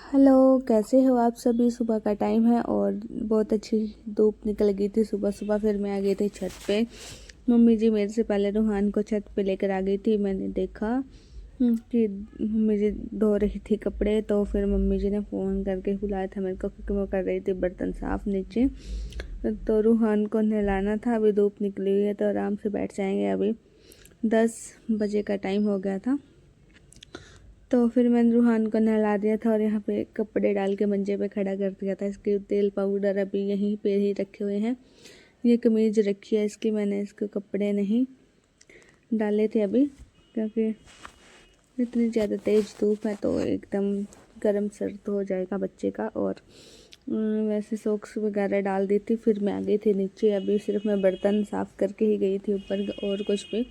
Hello, कैसे हो आप सभी। सुबह का टाइम है और बहुत अच्छी धूप निकल गई थी सुबह सुबह। फिर मैं आ गई थी छत पे। मम्मी जी मेरे से पहले रूहान को छत पे लेकर आ गई थी। मैंने देखा कि मम्मी जी धो रही थी कपड़े, तो फिर मम्मी जी ने फ़ोन करके बुलाया था मेरे को, क्योंकि मैं कर रही थी बर्तन साफ़ नीचे। तो रूहान को नहलाना था। अभी धूप निकली हुई है तो आराम से बैठ जाएंगे। अभी 10 बजे का टाइम हो गया था। तो फिर मैंने रूहान को नहला दिया था और यहाँ पे कपड़े डाल के मंजे पे खड़ा कर दिया था। इसके तेल पाउडर अभी यहीं पे ही रखे हुए हैं। ये कमीज रखी है इसकी, मैंने इसके कपड़े नहीं डाले थे अभी, क्योंकि इतनी ज़्यादा तेज़ धूप है तो एकदम गर्म सर्द हो जाएगा बच्चे का। और वैसे सॉक्स वगैरह डाल दी थी। फिर मैं आ गई थी नीचे। अभी सिर्फ मैं बर्तन साफ़ करके ही गई थी ऊपर, और कुछ भी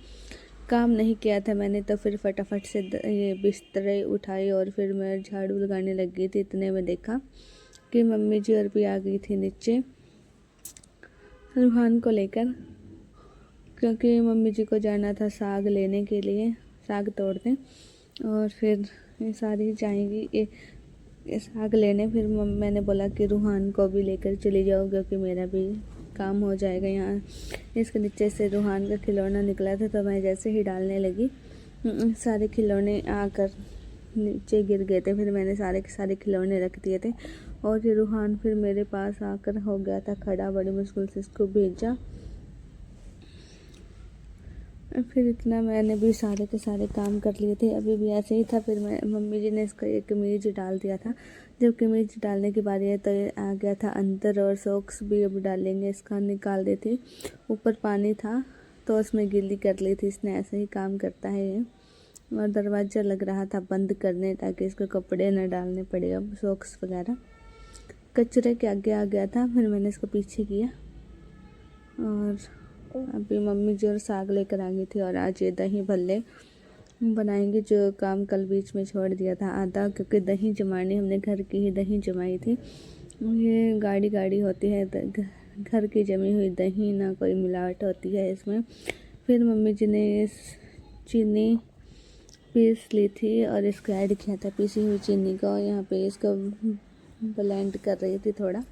काम नहीं किया था मैंने। तो फिर फटाफट से ये बिस्तरे उठाई और फिर मैं झाड़ू लगाने लग गई थी। इतने में देखा कि मम्मी जी और भी आ गई थी नीचे रूहान को लेकर, क्योंकि मम्मी जी को जाना था साग लेने के लिए, साग तोड़ने। और फिर ये सारी जाएंगी ये साग लेने। फिर मैंने बोला कि रूहान को भी लेकर चली जाओ, क्योंकि मेरा भी काम हो जाएगा। यहाँ इसके नीचे से रूहान का खिलौना निकला था, तो मैं जैसे ही डालने लगी सारे खिलौने आकर नीचे गिर गए थे। फिर मैंने सारे के सारे खिलौने रख दिए थे और ये रूहान फिर मेरे पास आकर हो गया था खड़ा। बड़ी मुश्किल से इसको भेजा। फिर इतना मैंने भी सारे के सारे काम कर लिए थे। अभी भी ऐसे ही था। फिर मम्मी जी ने इसका एक कमीज डाल दिया था। जब कमीज डालने की बारी है तो ये आ गया था अंदर। और सॉक्स भी अब डालेंगे, इसका निकाल देती। ऊपर पानी था तो उसमें गिल्ली कर ली थी इसने। ऐसे ही काम करता है ये। और दरवाज़ा लग रहा था बंद करने, ताकि इसको कपड़े न डालने पड़े अब सॉक्स वगैरह। कचरे के आगे आ गया था, फिर मैंने इसको पीछे किया। और अभी मम्मी जी और साग लेकर आ गई थी। और आज ये दही भल्ले बनाएंगे, जो काम कल बीच में छोड़ दिया था आधा, क्योंकि दही जमानी हमने घर की ही दही जमाई थी। ये गाढ़ी गाढ़ी होती है घर की जमी हुई दही, ना कोई मिलावट होती है इसमें। फिर मम्मी जी ने इस चीनी पीस ली थी और इसको ऐड किया था, पीसी हुई चीनी को। यहाँ पे इसको ब्लेंड कर रही थी थोड़ा।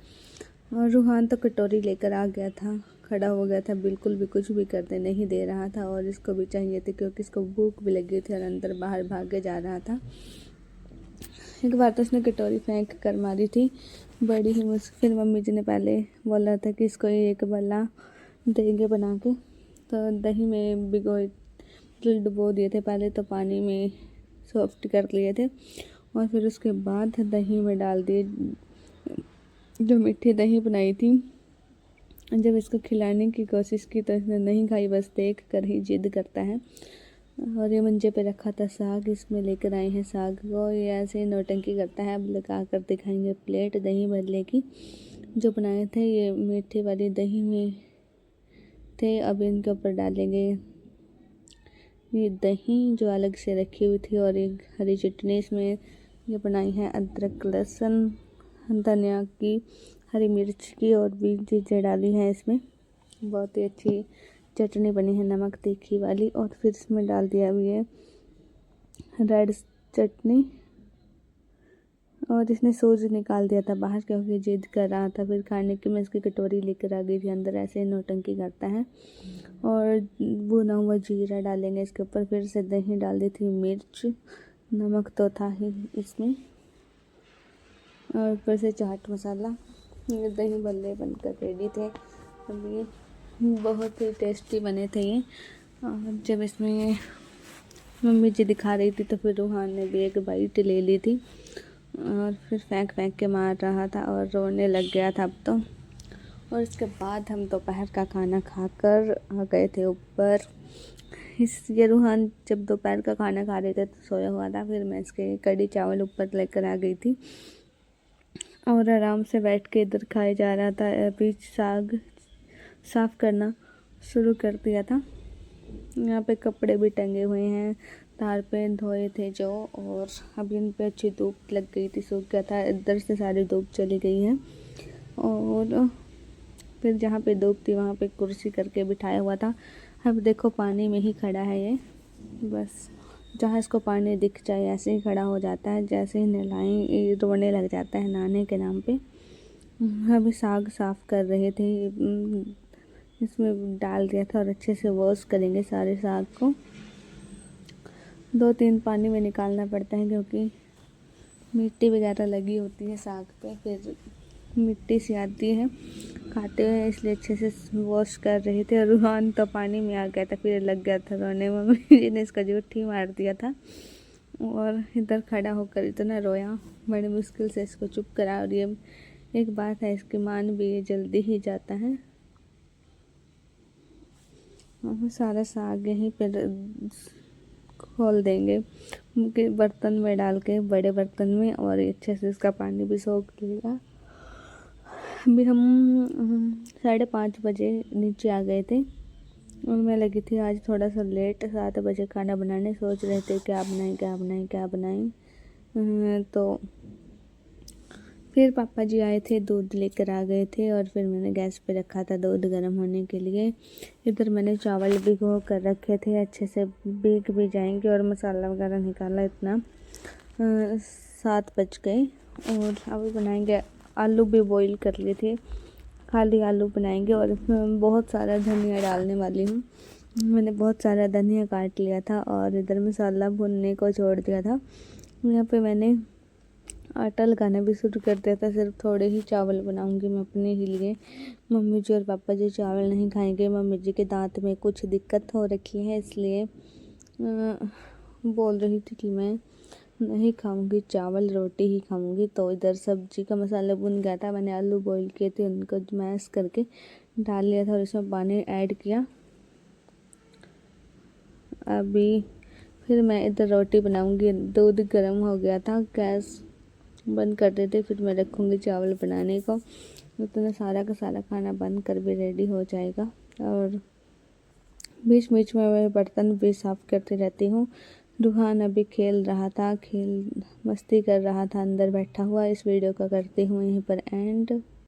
और रूहान तो कटोरी लेकर आ गया था, खड़ा हो गया था, बिल्कुल भी कुछ भी करने नहीं दे रहा था। और इसको भी चाहिए थी, क्योंकि इसको भूख भी लगी थी और अंदर बाहर भागे जा रहा था। एक बार तो इसने कटोरी फेंक कर मारी थी, बड़ी ही मुश्किल। फिर मम्मी जी ने पहले बोला था कि इसको एक बल्ला देंगे बना के, तो दही में डुबो दिए थे पहले, तो पानी में सॉफ्ट कर लिए थे। और फिर उसके बाद दही में डाल दिए, जो मीठी दही बनाई थी। जब इसको खिलाने की कोशिश की तो इसने नहीं खाई, बस देख कर ही जिद करता है। और ये मंजे पे रखा था साग, इसमें लेकर आए हैं साग को। ये ऐसे ही नौटंकी करता है। अब लगा कर दिखाएंगे प्लेट दही भल्ले की, जो बनाए थे ये मीठी वाली दही में थे। अब इनके ऊपर डालेंगे ये दही जो अलग से रखी हुई थी, और एक हरी चटनी इसमें ये बनाई है, अदरक लहसुन धनिया की, हरी मिर्च की, और भी चीज़ें डाली हैं इसमें। बहुत ही अच्छी चटनी बनी है, नमक तीखी वाली। और फिर इसमें डाल दिया अभी ये रेड चटनी। और इसने सूज निकाल दिया था बाहर, क्योंकि जिद कर रहा था फिर खाने की। मैं इसकी कटोरी लेकर आ गई थी अंदर, ऐसे नौटंकी करता है। और भुना हुआ जीरा डालेंगे इसके ऊपर। फिर से दही डाल दी थी, मिर्च, नमक तो था ही इसमें, और ऊपर से चाट मसाला। ये दही भल्ले बनकर रेडी थे। अब ये बहुत ही टेस्टी बने थे ये। और जब इसमें ये मम्मी जी दिखा रही थी तो फिर रूहान ने भी एक बाइट ले ली थी, और फिर फेंक फेंक के मार रहा था और रोने लग गया था अब तो। और इसके बाद हम दोपहर का खाना खाकर आ गए थे ऊपर। ये रूहान जब दोपहर का खाना खा रहे थे तो सोया हुआ था। फिर मैं इसके कढ़ी चावल ऊपर लेकर आ गई थी और आराम से बैठ के इधर खाया जा रहा था। अभी साग साफ़ करना शुरू कर दिया था। यहाँ पे कपड़े भी टंगे हुए हैं, तार पे धोए थे जो। और अभी इन पे अच्छी धूप लग गई थी, सूख गया था। इधर से सारी धूप चली गई है। और फिर जहाँ पे धूप थी वहाँ पे कुर्सी करके बिठाया हुआ था। अब देखो पानी में ही खड़ा है ये, बस जहाँ इसको पानी दिख जाए ऐसे ही खड़ा हो जाता है, जैसे ही नहलाएं रोने लग जाता है नहाने के नाम पे। अभी साग साफ़ कर रहे थे, इसमें डाल दिया था और अच्छे से वॉश करेंगे सारे साग को। 2-3 पानी में निकालना पड़ता है क्योंकि मिट्टी वगैरह लगी होती है साग पे, फिर मिट्टी सी आती है खाते हुए, इसलिए अच्छे से वॉश कर रहे थे। और रूहान तो पानी में आ गया था, फिर लग गया था रोने। मम्मी जी ने इसका जूठी मार दिया था और इधर खड़ा होकर इतना रोया, बड़ी मुश्किल से इसको चुप करा। और ये एक बात है, इसकी मान भी ये जल्दी ही जाता है। हम सारा साग यहीं पर खोल देंगे कि बर्तन में डाल के, बड़े बर्तन में, और अच्छे से इसका पानी भी सोख लेगा। अभी हम 5:30 बजे नीचे आ गए थे और मैं लगी थी आज थोड़ा सा लेट 7 बजे खाना बनाने। सोच रहे थे क्या बनाएं क्या बनाएं क्या बनाएं। तो फिर पापा जी आए थे, दूध लेकर आ गए थे और फिर मैंने गैस पे रखा था दूध गर्म होने के लिए। इधर मैंने चावल भिगो कर रखे थे, अच्छे से भीग भी जाएंगे। और मसाला वगैरह निकाला, इतना 7 बज गए। और अभी बनाएंगे, आलू भी बॉईल कर लिए थे, खाली आलू बनाएंगे। और इसमें बहुत सारा धनिया डालने वाली हूँ। मैंने बहुत सारा धनिया काट लिया था और इधर मसाला भुनने को छोड़ दिया था। यहाँ पे मैंने आटा लगाना भी शुरू कर दिया था। सिर्फ थोड़े ही चावल बनाऊंगी मैं अपने ही लिए। मम्मी जी और पापा जी चावल नहीं खाएंगे। मम्मी जी के दांत में कुछ दिक्कत हो रखी है, इसलिए बोल रही थी कि मैं नहीं खाऊंगी चावल, रोटी ही खाऊंगी। तो इधर सब्जी का मसाला भुन गया था, मैंने आलू बॉईल किए थे, उनको मैश करके डाल लिया था और इसमें पानी ऐड किया। अभी फिर मैं इधर रोटी बनाऊंगी। दूध गर्म हो गया था, गैस बंद कर देते, फिर मैं रखूँगी चावल बनाने को। उतना सारा का सारा खाना बन कर भी रेडी हो जाएगा। और बीच बीच में मैं बर्तन भी साफ़ करती रहती हूँ। रूहान अभी खेल रहा था, मस्ती कर रहा था अंदर बैठा हुआ। इस वीडियो का करती हूँ यहीं पर एंड।